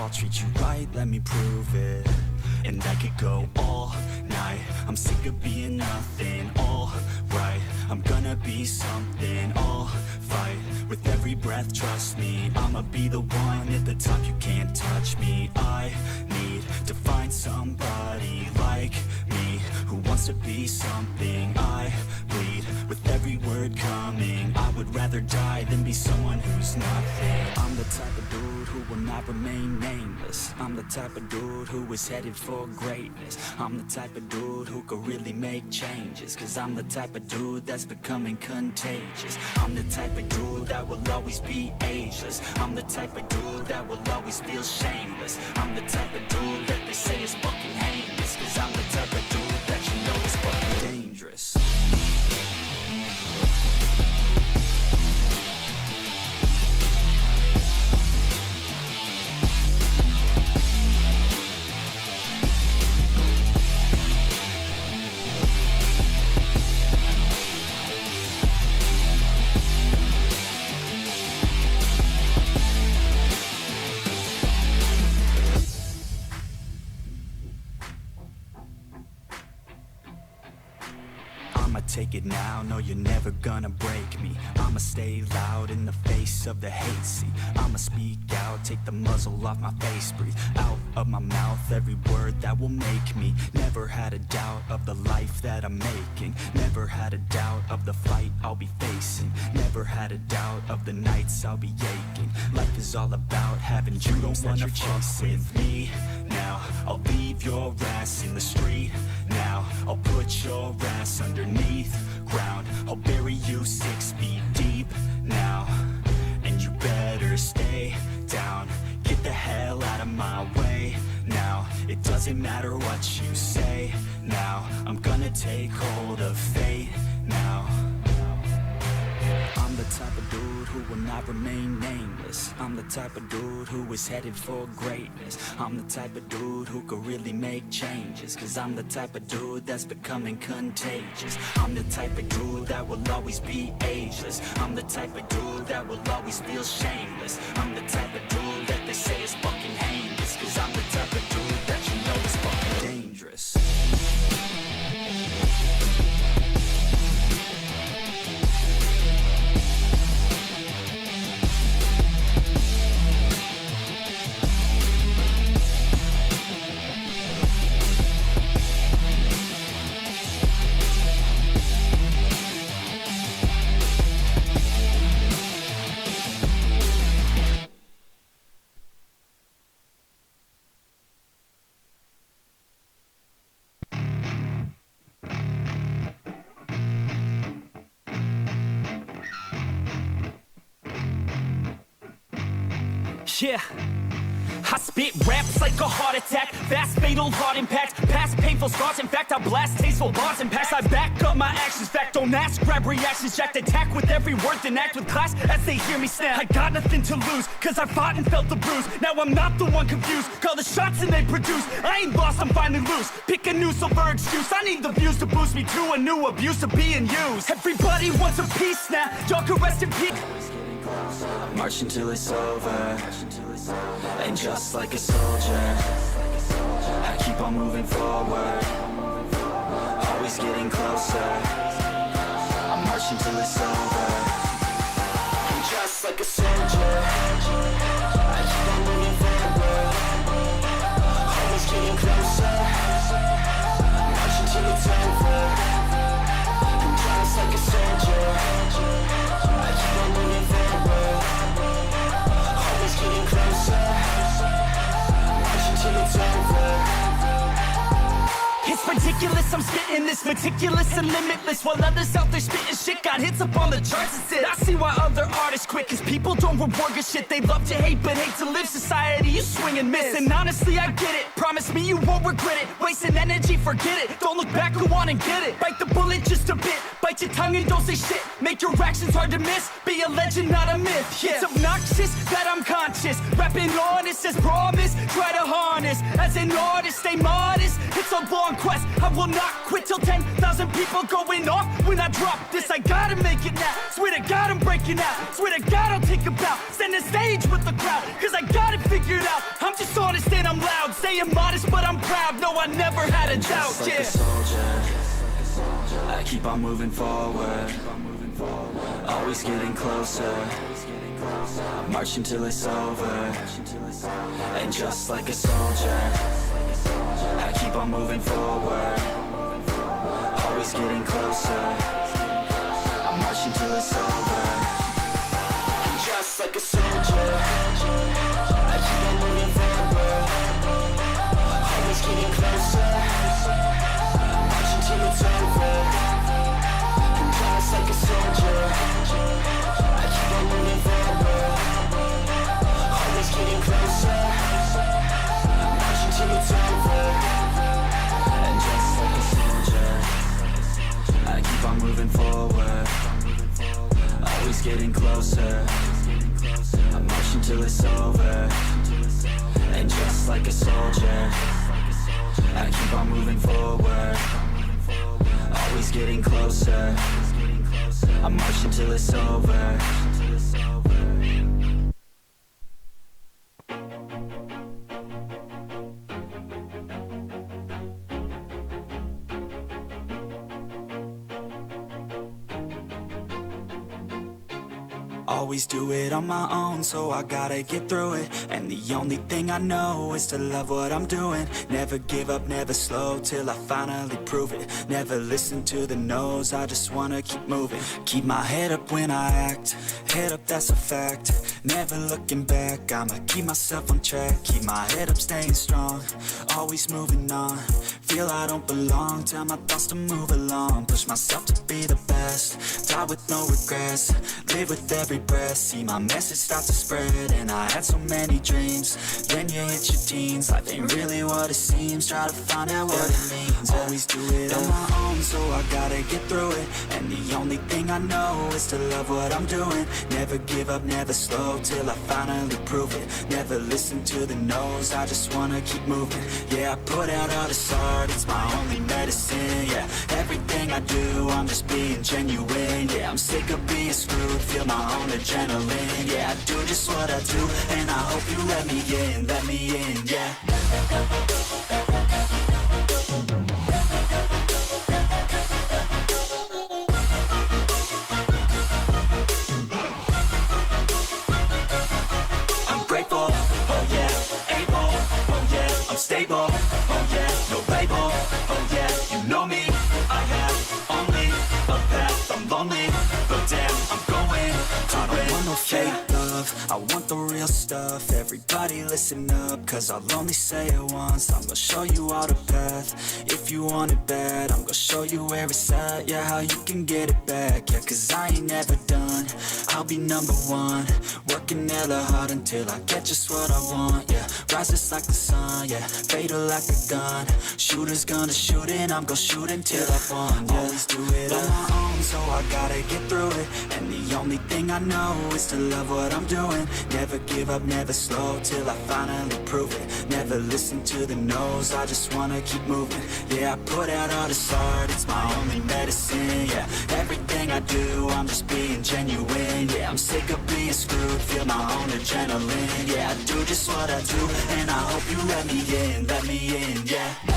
I'll treat you right, let me prove it. And I could go all night, I'm sick of being nothing. All right, I'm gonna be something. I'll fight with every breath, trust me. I'ma be the one at the top, you can't touch me. I need to find somebody like me, who wants to be something. I bleed with every word coming. I would rather die than be someone who's nothing. I'm the type of dude who will not remain nameless. I'm the type of dude who is headed for greatness. I'm the type of dude who could really make changes, cause I'm the type of dude that's becoming contagious. I'm the type of dude that will always be ageless. I'm the type of dude that will always feel shameless. I'm the type of dude that they say is fucking heinous, cause I'm the type of dude that you know is fucking dangerous. Take it now, no you're never gonna break me. I'ma stay loud in the face of the hate. See, I'ma speak out, take the muzzle off my face. Breathe out of my mouth every word that will make me. Never had a doubt of the life that I'm making. Never had a doubt of the fight I'll be facing. Never had a doubt of the nights I'll be aching. Life is all about having dreams that you're chasing. With me now, I'll leave your ass in the street. Now, I'll put your ass underneath ground. I'll bury you 6 feet deep now, and you better stay down. Get the hell out of my way now. It doesn't matter what you say now. I'm gonna take hold of fate now. I'm the type of dude who will not remain nameless. I'm the type of dude who is headed for greatness. I'm the type of dude who could really make changes, cause I'm the type of dude that's becoming contagious. I'm the type of dude that will always be ageless. I'm the type of dude that will always feel shameless. I'm the type of dude that they say is fucking heinous, cause I'm the type of dude that you know is fucking dangerous. Yeah, I spit raps like a heart attack. Fast, fatal, heart impact. Past painful scars, in fact I blast tasteful bars and packs. I back up my actions, fact don't ask, grab reactions jacked. Attack with every word, then act with class as they hear me snap. I got nothing to lose, cause I fought and felt the bruise. Now I'm not the one confused, call the shots and they produce. I ain't lost, I'm finally loose. Pick a new silver excuse, I need the views to boost me to a new abuse of being used. Everybody wants a piece now, y'all can rest in peace. I'm marching till it's over, and just like a soldier, I keep on moving forward, always getting closer. I'm marching till it's over, and just like a soldier, I keep on moving forward, always getting closer. I'm marching till it's over, and just like a soldier, I keep on moving forward, always getting closer. Marching till it's over. It's ridiculous, I'm spitting this meticulous and limitless, while others out there spitting shit got hits up on the charts and shit. I see why other artists quit, cause people don't reward good shit. They love to hate but hate to live. Society, you swing and miss, and honestly I get it. Promise me you won't regret it. Wasting energy, forget it. Don't look back, go on and get it. Bite the bullet just a bit, bite your tongue and don't say shit. Make your actions hard to miss, be a legend not a myth. Yeah. It's obnoxious that I'm conscious, rapping honest as promise. Try to harness, as an artist stay modest. It's a long quest, I will not quit till 10,000 people going off when I drop this. I gotta make it now, swear to God I'm breaking out. Swear to God I'll take a bow, stand the stage with the crowd, cause I got it figured out. I'm just so staying modest, but I'm proud. No, I never had a doubt. Just like a soldier, I keep on moving forward, always getting closer. I'm marching till it's over. And just like a soldier, I keep on moving forward, always getting closer. I'm marching till it's over. And just like a soldier, I keep on moving forward, always getting closer. I'm marching till it's over. And just like a soldier, I keep on moving forward, always getting closer. I'm marching till it's over. And just like a soldier, I keep on moving forward, always getting closer. I'm marching till it's over. And just like a soldier, I keep on moving forward, always getting closer. I'm marching till it's over. Always do it on my own, so I gotta get through it. And the only thing I know is to love what I'm doing. Never give up, never slow, till I finally prove it. Never listen to the no's, I just wanna keep moving. Keep my head up when I act, head up, that's a fact. Never looking back, I'ma keep myself on track. Keep my head up, staying strong, always moving on. Feel I don't belong, tell my thoughts to move along. Push myself to be the best, die with no regrets. Live with every breath, see my message start to spread. And I had so many dreams, then you hit your teens. Life ain't really what it seems, try to find out what it means. Always do it on my own, so I gotta get through it. And the only thing I know is to love what I'm doing. Never give up, never slow, till I finally prove it. Never listen to the no's, I just wanna keep moving. Yeah, I put out all this art, it's my only medicine. Yeah, everything I do, I'm just being genuine. Yeah, I'm sick of being screwed, feel my own adrenaline. Yeah, I do just what I do, and I hope you let me in, yeah. I'm grateful, oh yeah, able, oh yeah, I'm stable, oh yeah, no label, oh yeah, you know me, I have only a path, I'm lonely, but damn, I'm going to I don't want no fake love, I want the real stuff. Everybody listen up, cause I'll only say it once. I'm gonna show you all the path, if you want it bad. I'm gonna show you where it's at, yeah, how you can get it back. Yeah, cause I ain't never done, I'll be number one. Working hella hard until I get just what I want, yeah. Rises like the sun, yeah, fatal like a gun. Shooters gonna shoot and I'm gonna shoot until I won, yeah. Always do it on my own, so I gotta get through it. And the only thing I know is to love what I'm doing. Never give up, never slow, till I finally prove it. Never listen to the no's, I just wanna keep moving. Yeah, I put out all this art, it's my only medicine. Yeah, everything I do, I'm just being genuine. Yeah, I'm sick of being screwed, feel my own adrenaline. Yeah, I do just what I do, and I hope you let me in, yeah.